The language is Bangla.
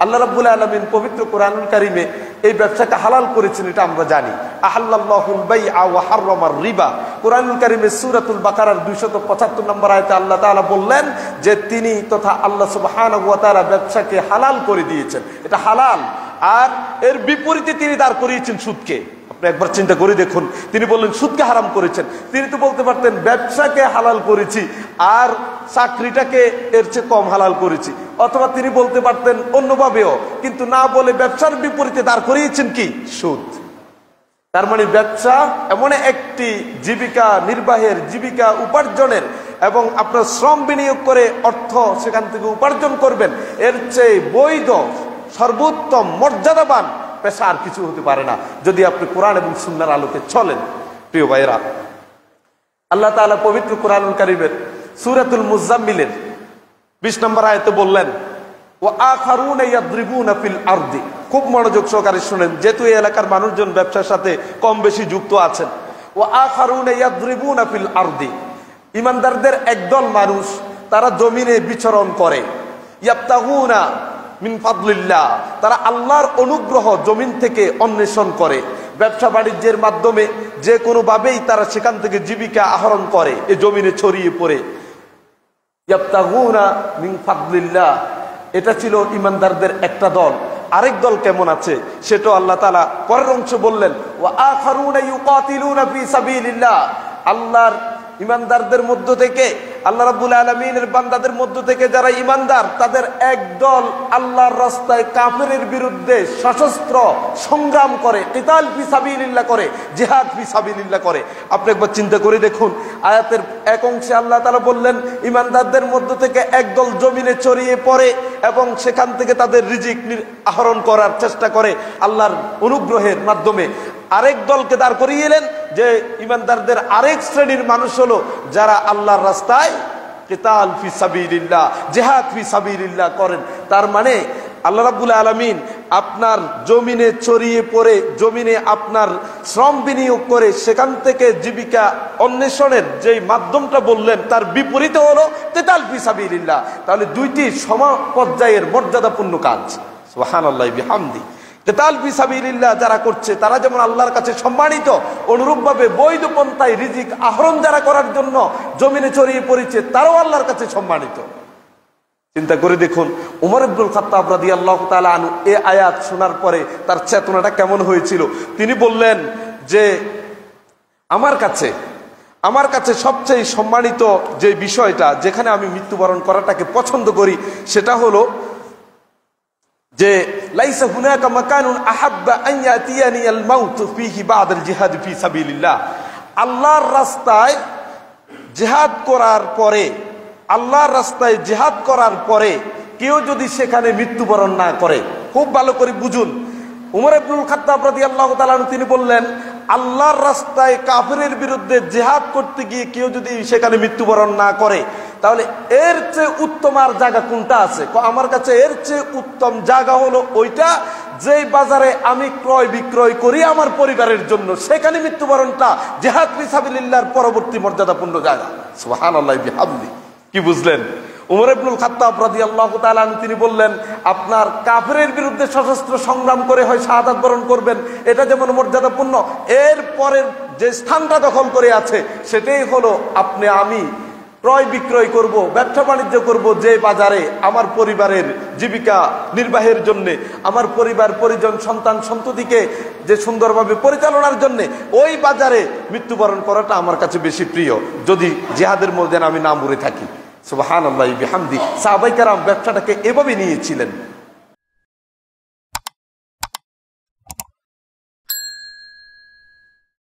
আল্লাহ রাব্বুল আলামিন পবিত্র কোরআনুল কারীমে এই ব্যবসাকে হালাল করেছেন, এটা আমরা জানি। আহাল্লাল্লাহুল বাইআ ওয়া হাররামার রিবা। কোরআনুল কারীমে সূরাতুল বাকারার 275 নম্বর আয়াতে আল্লাহ তাআলা বললেন যে তিনি তথা আল্লাহ সুবহানাহু ওয়া তাআলা ব্যবসাকে হালাল করে দিয়েছেন, এটা হালাল। আর এর বিপরীতে তিনি দাঁড় করিয়েছেন সুদকে। আপনি একবার চিন্তা করে দেখুন, তিনি বললেন সুদকে হারাম করেছেন। তিনি তো বলতে পারতেন ব্যবসাকে হালাল করেছি আর চাকরিটাকে এর চেয়ে কম হালাল করেছি, অথবা তিনি বলতে পারতেন অন্যভাবেও, কিন্তু না বলে ব্যবসার বিপরীতে দাঁড় করিয়েছেন কি? সুদ। তার মানে ব্যবসা এমন একটি জীবিকা নির্বাহের, জীবিকা উপার্জনের এবং আপনার শ্রম বিনিয়োগ করে অর্থ সেখান থেকে উপার্জন করবেন, এর চেয়ে বৈধ সর্বোত্তম মর্যাদাবান পেশা আর কিছু হতে পারে না, যদি আপনি কোরআন এবং সুন্নাহর আলোকে চলেন। প্রিয় ভাইরা, আল্লাহ তাআলা পবিত্র কোরআনুল কারীমের সূরাতুল মুজাম্মিলের 20 নম্বর আয়াতে বললেন ওয়া আখারুনা ইয়াদরিবুনা ফিল আরদি। খুব মনোযোগ সহকারে শুনেন, যেহেতু এই এলাকার মানুষজন ব্যবসার সাথে কম বেশি যুক্ত আছেন। ওয়া আখারুনা ইয়াদরিবুনা ফিল আরদি, ইমানদারদের একদল মানুষ তারা জমিনে বিচরণ করে। ইয়াবতাগুনা মিন ফাদলিল্লাহ, তারা আল্লাহর অনুগ্রহ জমিন থেকে অন্বেষণ করে। ব্যবসা বাণিজ্যের মাধ্যমে যে কোনো ভাবেই তারা সেখান থেকে জীবিকা আহরণ করে, এই জমিনে ছড়িয়ে পড়ে। ইয়াবতাগুনা মিন ফাদলিল্লাহ, এটা ছিল ইমানদারদের একটা দল। আরেক দল কেমন আছে সেটা আল্লাহ তাআলা পরের অংশ বললেন ওয়া আখারুনা ইউকাতিলুনা ফি সাবিলিল্লাহ। আল্লাহর ইমানদারদের মধ্য থেকে, আল্লাহ রাব্বুল আলামিনের বান্দাদের মধ্য থেকে যারা ইমানদার, তাদের একদল আল্লাহর রাস্তায় কাফেরের বিরুদ্ধে সশস্ত্র সংগ্রাম করে, কিতাল ফি সাবিলিল্লাহ করে, জিহাদ ফি সাবিলিল্লাহ করে। আপনি একবার চিন্তা করে দেখুন, আয়াতের এক অংশে আল্লাহ তাআলা বললেন ইমানদারদের মধ্য থেকে একদল জমিনে ছড়িয়ে পড়ে এবং সেখান থেকে তাদের রিজিক আহরণ করার চেষ্টা করে আল্লাহর অনুগ্রহের মাধ্যমে। আরেক দলকে দাঁড় করিয়ে এলেন যে ইমানদারদের আরেক শ্রেণীর মানুষ হলো যারা আল্লাহর রাস্তায় কিতাল ফি সাবিলিল্লাহ, জিহাদ ফি সাবিলিল্লাহ করেন। তার মানে আল্লাহ রাব্বুল আলামিন আপনার জমিনে ছড়িয়ে পড়ে, জমিনে আপনার শ্রম বিনিয়োগ করে সেখান থেকে জীবিকা অন্বেষণের যেই মাধ্যমটা বললেন তার বিপরীতে হলো কিতাল ফি সাবিলিল্লাহ। তাহলে দুইটি সমপর্যায়ের মর্যাদাপূর্ণ কাজ। সুবহানাল্লাহি বিহামদি। কিতাল ফি সাবিলিল্লাহ যারা করছে তারা যেমন আল্লাহর কাছে সম্মানিত, অনুরূপভাবে বৈধ পন্থায় রিজিক আহরণ যারা করার জন্য জমিনে ছড়িয়ে পড়েছে তারাও আল্লাহর কাছে সম্মানিত। চিন্তা করে দেখুন, উমর ইবনুল খাত্তাব রাদিয়াল্লাহু তাআলা আনহু এই আয়াত শোনার পরে তার চেতনাটা কেমন হয়েছিল। তিনি বললেন যে আমার কাছে সবচেয়ে সম্মানিত যে বিষয়টা, যেখানে আমি মৃত্যুবরণ করাটাকে পছন্দ করি, সেটা হলো যে লাইসা হুনাকা মাকানুন আহাব্বা আন ইয়াতিয়ানি আল মাউত ফীহি বা'দাল জিহাদ ফি সাবিলিল্লাহ। আল্লাহর রাস্তায় জিহাদ করার পরে, আল্লাহর রাস্তায় জিহাদ করার পরে কেউ যদি সেখানে মৃত্যুবরণ না করে, খুব ভালো করে বুঝুন। উমর ইবনুল খাত্তাব রাদিয়াল্লাহু তাআলা আনহু তিনি বললেন আল্লাহর রাস্তায় কাফেরের বিরুদ্ধে জিহাদ করতে গিয়ে কেউ যদি সেখানে মৃত্যুবরণ না করে, তাহলে এর চেয়ে উত্তম আর জায়গা কোনটা আছে? আমার কাছে এর চেয়ে উত্তম জায়গা হলো ওইটা যেই বাজারে আমি ক্রয় বিক্রয় করি আমার পরিবারের জন্য, সেখানে মৃত্যুবরণটা জিহাদ ফি সাবিলিল্লাহর পরবর্তী মর্যাদাপূর্ণ জায়গা। সুবহানাল্লাহি বিহামদি। কি বুঝলেন? উমর ইবনুল খাত্তাব রাদিয়াল্লাহু তাআলা আনহু তিনি বললেন আপনার কাফেরের বিরুদ্ধে সশস্ত্র সংগ্রাম করে হয় শাহাদাত বরণ করবেন, এটা যেমন মর্যাদাপূর্ণ, এর পরের যে স্থানটা দখল করে আছে সেটাই হলো আমি ক্রয় বিক্রয় করব, ব্যবসা বাণিজ্য করব যে বাজারে আমার পরিবারের জীবিকা নির্বাহের জন্য, আমার পরিবার পরিজন সন্তান সন্ততিকে যে সুন্দরভাবে পরিচালনার জন্য, ওই বাজারে মৃত্যুবরণ করাটা আমার কাছে বেশি প্রিয়, যদি জিহাদের মধ্যে আমি না মরে থাকি। সুবহানাল্লাহি বিহামদি। সাহাবায়ে কেরাম ব্যবসাটাকে এভাবে নিয়েছিলেন।